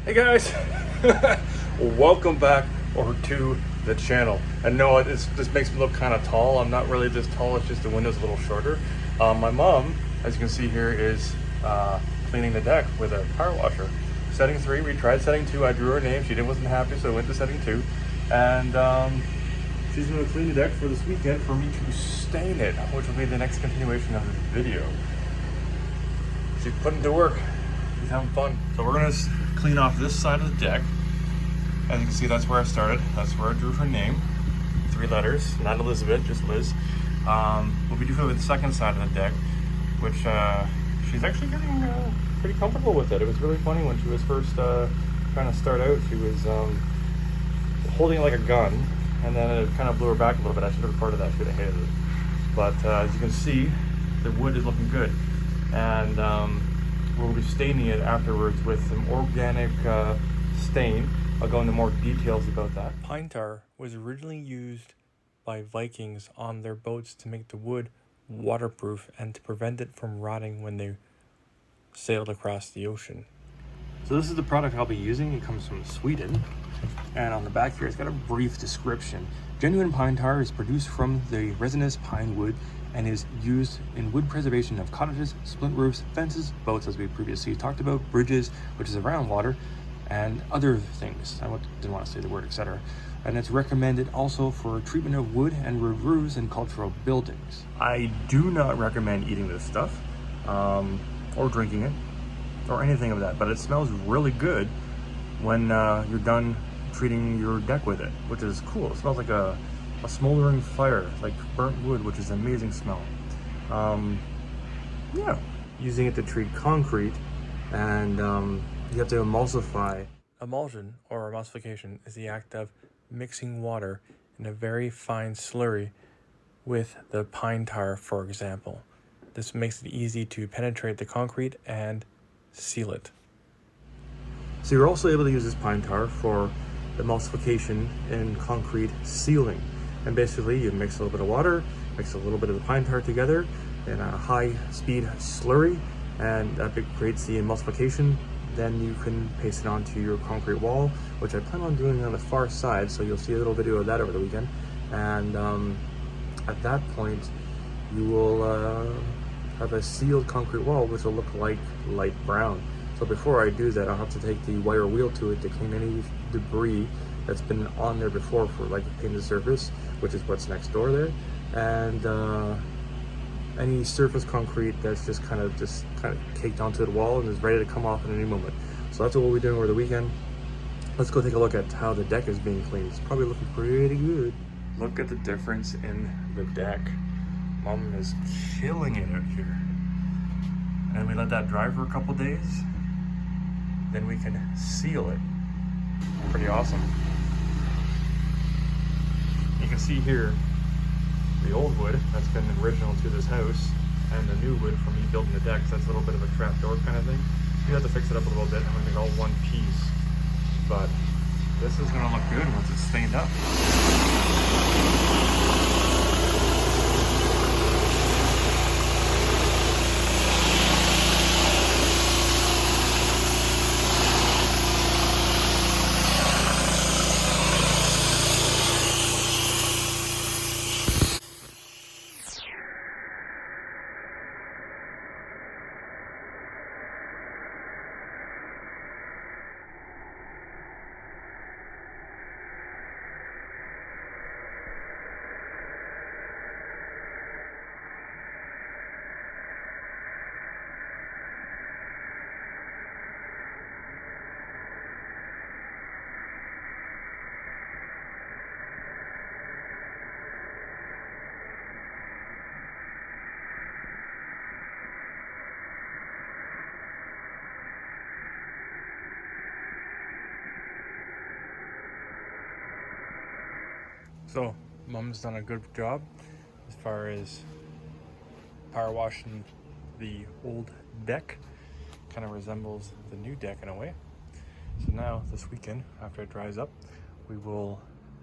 Hey guys, welcome back over to the channel. And no, this makes me look kind of tall. I'm not really this tall, it's just the window's a little shorter. My mom, as you can see here, is cleaning the deck with a power washer. Setting 3, we tried setting 2, I drew her name, she wasn't happy, so I went to setting 2. And she's gonna clean the deck for this weekend for me to stain it, which will be the next continuation of this video. She's putting to work. She's having fun. So we're gonna clean off this side of the deck. As you can see, that's where I started. That's where I drew her name. 3 letters, not Elizabeth, just Liz. We'll be doing with the second side of the deck, which she's actually getting pretty comfortable with it. It was really funny when she was first trying to start out. She was holding it like a gun, and then it kind of blew her back a little bit. I should have recorded that. She would have hated it. But as you can see, the wood is looking good. And we'll be staining it afterwards with some organic stain. I'll go into more details about that. Pine tar was originally used by Vikings on their boats to make the wood waterproof and to prevent it from rotting when they sailed across the ocean. So this is the product I'll be using. It comes from Sweden. And on the back here, it's got a brief description. Genuine pine tar is produced from the resinous pine wood and is used in wood preservation of cottages, splint roofs, fences, boats, as we previously talked about, bridges, which is around water, and other things. I didn't want to say the word, etc. And it's recommended also for treatment of wood and road roofs and cultural buildings. I do not recommend eating this stuff, or drinking it, or anything of that, but it smells really good when you're done treating your deck with it, which is cool. It smells like a smoldering fire, like burnt wood, which is an amazing smell. Yeah, using it to treat concrete, and you have to emulsify. Emulsion, or emulsification, is the act of mixing water in a very fine slurry with the pine tar, for example. This makes it easy to penetrate the concrete and seal it. So you're also able to use this pine tar for emulsification in concrete sealing. And basically you mix a little bit of water, mix a little bit of the pine tar together in a high-speed slurry, and that creates the emulsification. Then you can paste it onto your concrete wall, which I plan on doing on the far side, so you'll see a little video of that over the weekend. And at that point, you will have a sealed concrete wall, which will look like light brown. So before I do that, I'll have to take the wire wheel to it to clean any debris that's been on there before for like the painted surface, which is what's next door there, and any surface concrete that's just kind of caked onto the wall and is ready to come off in any moment. So that's what we'll be doing over the weekend. Let's go take a look at how the deck is being cleaned. It's probably looking pretty good. Look at the difference in the deck. Mom is killing it out here. And we let that dry for a couple days. Then we can seal it. Pretty awesome. You can see here the old wood that's been original to this house and the new wood from me building the deck. So that's a little bit of a trap door kind of thing. You have to fix it up a little bit and make it all one piece. But this is gonna look good once it's stained up. So, Mom's done a good job as far as power washing the old deck. Kind of resembles the new deck in a way. So now, this weekend, after it dries up, we will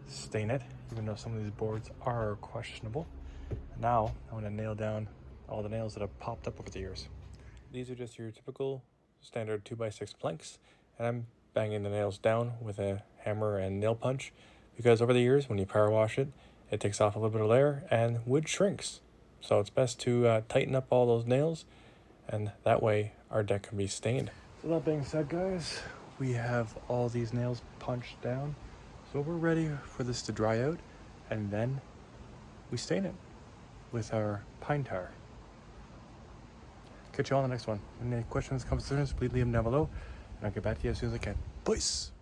stain it, even though some of these boards are questionable. Now, I'm going to nail down all the nails that have popped up over the years. These are just your typical standard 2x6 planks, and I'm banging the nails down with a hammer and nail punch, because over the years when you power wash it, it takes off a little bit of layer and wood shrinks. So it's best to tighten up all those nails, and that way our deck can be stained. So that being said, guys, we have all these nails punched down, so we're ready for this to dry out, and then we stain it with our pine tar. Catch you all on the next one. Any questions, concerns, please leave them down below, and I'll get back to you as soon as I can. Peace!